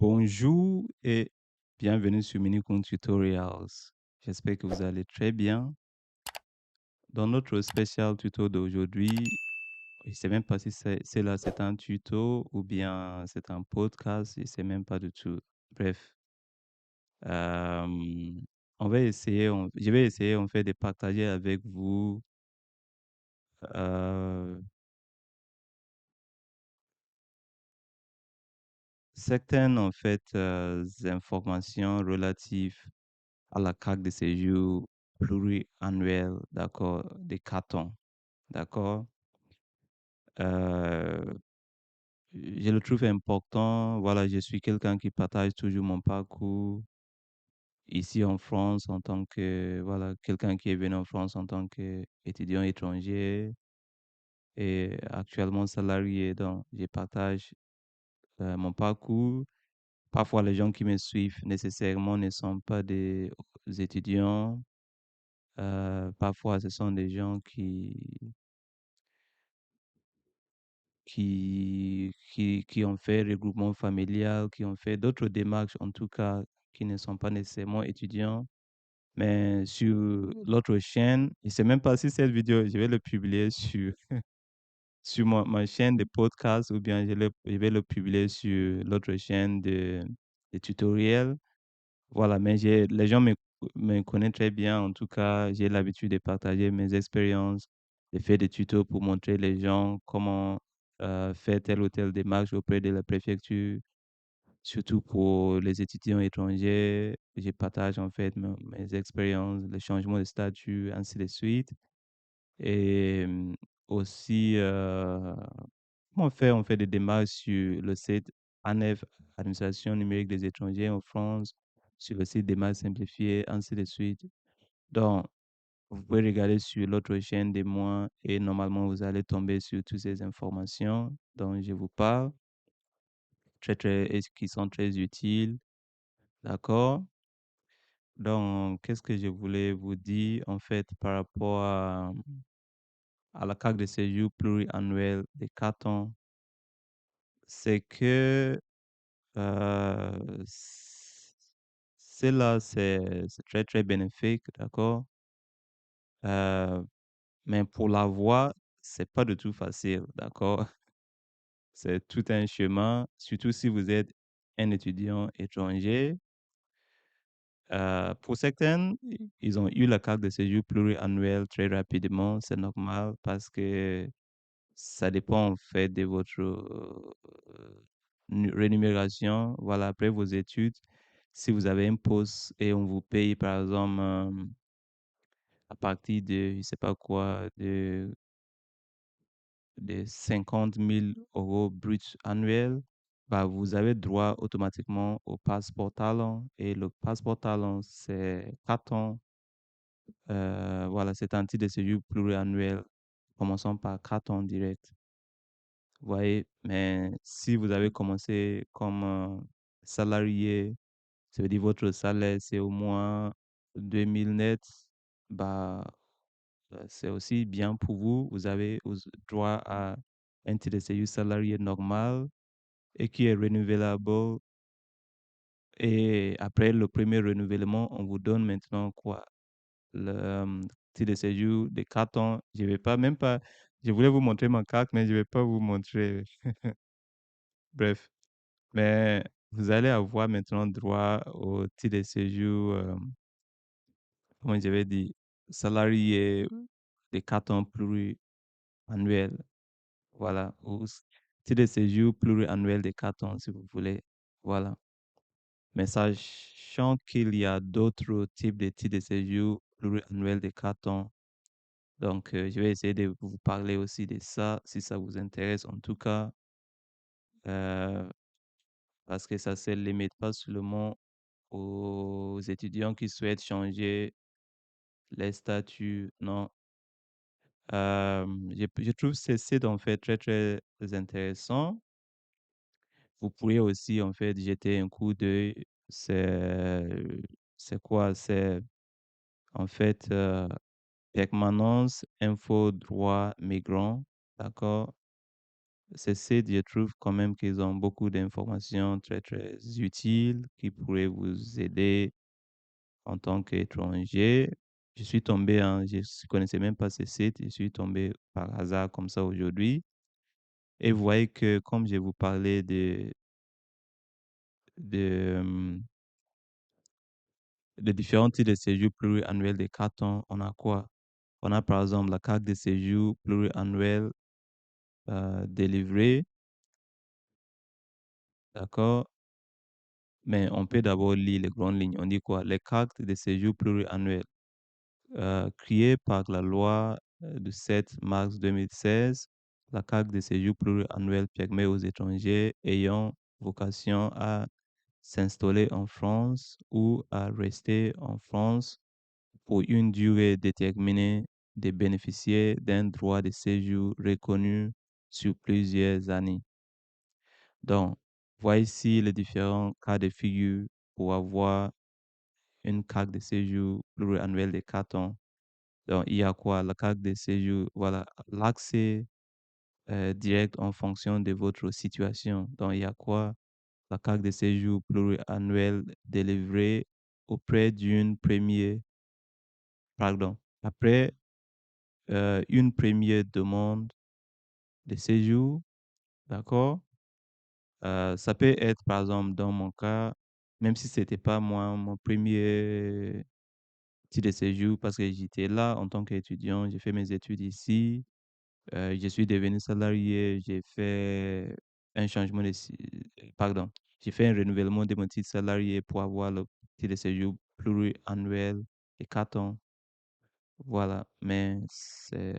Bonjour et bienvenue sur Minicoon Tutorials. J'espère que vous allez très bien. Dans notre spécial tuto d'aujourd'hui, je ne sais même pas si c'est un tuto ou bien c'est un podcast, je ne sais même pas du tout. Bref, euh, je vais essayer en fait de partager avec vous euh, certaines en fait informations relatives à la carte de séjour pluriannuelle, d'accord, des cartons, d'accord. Euh, je le trouve important. Voilà, je suis quelqu'un qui partage toujours mon parcours ici en France en tant que, voilà, quelqu'un qui est venu en France en tant qu'étudiant étranger et actuellement salarié. Donc, je partage mon parcours. Parfois, les gens qui me suivent nécessairement ne sont pas des étudiants. Parfois, ce sont des gens qui ont fait regroupement familial, qui ont fait d'autres démarches, en tout cas, qui ne sont pas nécessairement étudiants. Mais sur l'autre chaîne, je ne sais même pas si cette vidéo, je vais le publier sur ma chaîne de podcast ou bien je vais le publier sur l'autre chaîne de tutoriels. Voilà, mais les gens me connaissent très bien. En tout cas, j'ai l'habitude de partager mes expériences, de faire des tutos pour montrer les gens comment faire telle ou telle démarche auprès de la préfecture, surtout pour les étudiants étrangers. Je partage en fait mes expériences, les changements de statut, ainsi de suite. Et aussi, on fait des démarches sur le site ANEF, Administration numérique des étrangers en France, sur le site démarches simplifiées, ainsi de suite. Donc, vous pouvez regarder sur l'autre chaîne de moi et normalement, vous allez tomber sur toutes ces informations dont je vous parle, et qui sont très utiles. D'accord? Donc, qu'est-ce que je voulais vous dire en fait par rapport à la carte de séjour pluriannuelle des cartons, c'est que c celle-là, c'est très, très bénéfique, d'accord? Heu, mais pour l'avoir, c'est pas du tout facile, d'accord? C'est tout un chemin, surtout si vous êtes un étudiant étranger. Pour certaines, ils ont eu la carte de séjour pluriannuelle très rapidement, c'est normal parce que ça dépend en fait de votre, rémunération, voilà, après vos études. Si vous avez un poste et on vous paye, par exemple, à partir de, je sais pas quoi, de 50 000 € bruts annuels, bah, vous avez droit automatiquement au passeport talent. Et le passeport talent, c'est 4 ans. Voilà, c'est un titre de séjour pluriannuel, commençant par 4 ans direct. Vous voyez, mais si vous avez commencé comme salarié, ça veut dire votre salaire, c'est au moins 2000 net, bah, c'est aussi bien pour vous. Vous avez droit à un titre de séjour salarié normal et qui est renouvelable. Et après le premier renouvellement, on vous donne maintenant quoi? Le titre de séjour de 4 ans. Je vais pas, même pas, je voulais vous montrer ma carte, mais je vais pas vous montrer. Bref. Mais vous allez avoir maintenant droit au titre de séjour, comment je vais dire, salarié de 4 ans pluriannuel. Voilà, ou titre de séjour pluriannuel de 4 ans, si vous voulez. Voilà. Mais sachant qu'il y a d'autres types de titres de séjour pluriannuel de 4 ans, donc je vais essayer de vous parler aussi de ça, si ça vous intéresse en tout cas, euh, parce que ça ne se limite pas seulement aux étudiants qui souhaitent changer les statuts. Non. Je trouve ce site en fait très très intéressant. Vous pourriez aussi en fait jeter un coup d'œil. C'est quoi? C'est en fait permanence info droit migrant. D'accord? Ces sites, je trouve quand même qu'ils ont beaucoup d'informations très, très utiles qui pourraient vous aider en tant qu'étranger. Je suis tombé, je ne connaissais même pas ces sites, je suis tombé par hasard comme ça aujourd'hui. Et vous voyez que comme je vous parlais de, de différents types de séjours pluriannuels des cartons, on a quoi? On a par exemple la carte de séjour pluriannuelle délivrée, d'accord? Mais on peut d'abord lire les grandes lignes. On dit quoi? Les cartes de séjour pluriannuelles créées par la loi du 7 mars 2016. La carte de séjour pluriannuelle permet aux étrangers ayant vocation à s'installer en France ou à rester en France pour une durée déterminée de bénéficier d'un droit de séjour reconnu sur plusieurs années. Donc, voici les différents cas de figure pour avoir une carte de séjour pluriannuelle de carton. Donc, il y a quoi? La carte de séjour, voilà, l'accès direct en fonction de votre situation. Donc, il y a quoi? La carte de séjour pluriannuelle délivrée auprès d'une première, pardon, après une première demande de séjour, d'accord? Ça peut être, par exemple, dans mon cas, même si c'était pas moi, mon premier titre de séjour, parce que j'étais là en tant qu'étudiant, j'ai fait mes études ici, je suis devenu salarié, j'ai fait un changement de, pardon, j'ai fait un renouvellement de mon titre salarié pour avoir le titre de séjour pluriannuel de 4 ans. Voilà, mais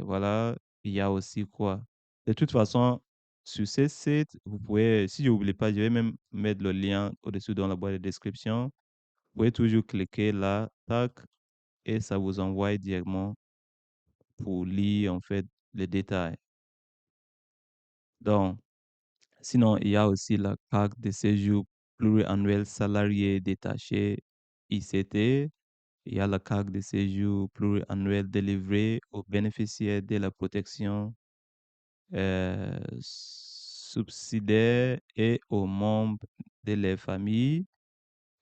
voilà, il y a aussi quoi? De toute façon, sur ces sites, vous pouvez, si je n'oublie pas, je vais même mettre le lien au-dessus dans la boîte de description. Vous pouvez toujours cliquer là, tac, et ça vous envoie directement pour lire en fait les détails. Donc, sinon, il y a aussi la carte de séjour pluriannuel salarié détaché ICT. Il y a la carte de séjour pluriannuel délivrée aux bénéficiaires de la protection subsidiaire et aux membres de leur famille.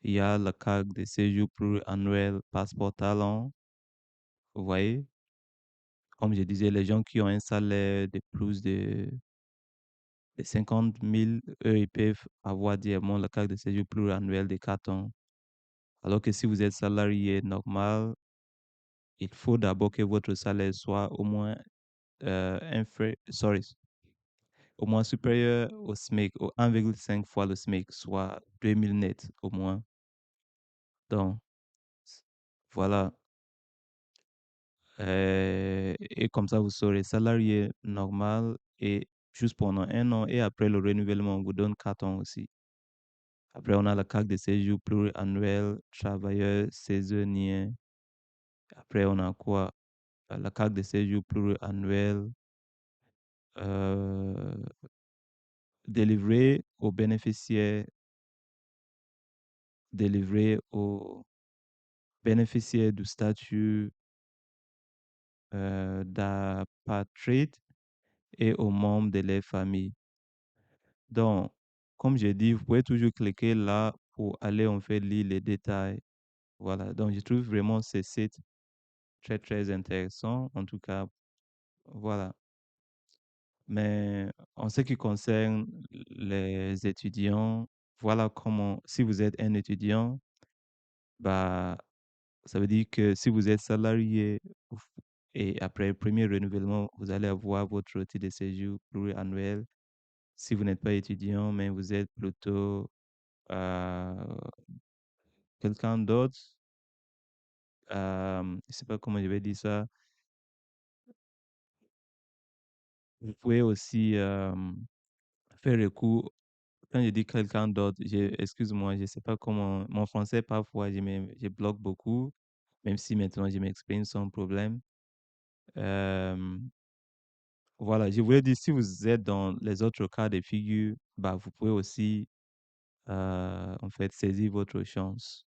Il y a la carte de séjour pluriannuel passeport talent. Vous voyez, comme je disais, les gens qui ont un salaire de plus de 50 000, eux, ils peuvent avoir directement la carte de séjour pluriannuel de 4 ans. Alors que si vous êtes salarié normal, il faut d'abord que votre salaire soit au moins sorry, au moins supérieur au SMIC, au 1,5 fois le SMIC, soit 2000 net au moins. Donc, voilà. Et comme ça, vous serez salarié normal et juste pendant 1 an. Et après le renouvellement, on vous donne 4 ans aussi. Après, on a la carte de séjour pluriannuel, travailleur saisonnier. Après, on a quoi? La carte de séjour pluriannuel euh, délivrée aux bénéficiaires, délivrée aux bénéficiaires du statut d'apatride et aux membres de leur famille. Donc, comme j'ai dit, vous pouvez toujours cliquer là pour aller en fait lire les détails. Voilà, donc je trouve vraiment ces sites très très intéressants. En tout cas, voilà. Mais en ce qui concerne les étudiants, voilà comment, si vous êtes un étudiant, bah, ça veut dire que si vous êtes salarié et après le premier renouvellement, vous allez avoir votre titre de séjour pluriannuel. Si vous n'êtes pas étudiant, mais vous êtes plutôt euh, quelqu'un d'autre, je ne sais pas comment je vais dire ça, vous pouvez aussi faire recours. Quand je dis quelqu'un d'autre, excuse-moi, je ne sais pas comment. Mon français, parfois, je bloque beaucoup, même si maintenant je m'exprime sans problème. Euh, voilà, je voulais dire, si vous êtes dans les autres cas de figure, bah, vous pouvez aussi, en fait, saisir votre chance.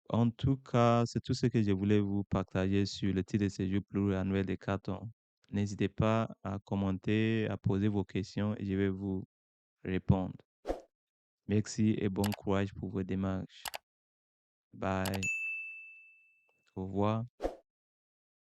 En tout cas, c'est tout ce que je voulais vous partager sur le titre de séjour pluriannuel des cartons. N'hésitez pas à commenter, à poser vos questions et je vais vous répondre. Merci et bon courage pour vos démarches. Bye. Au revoir.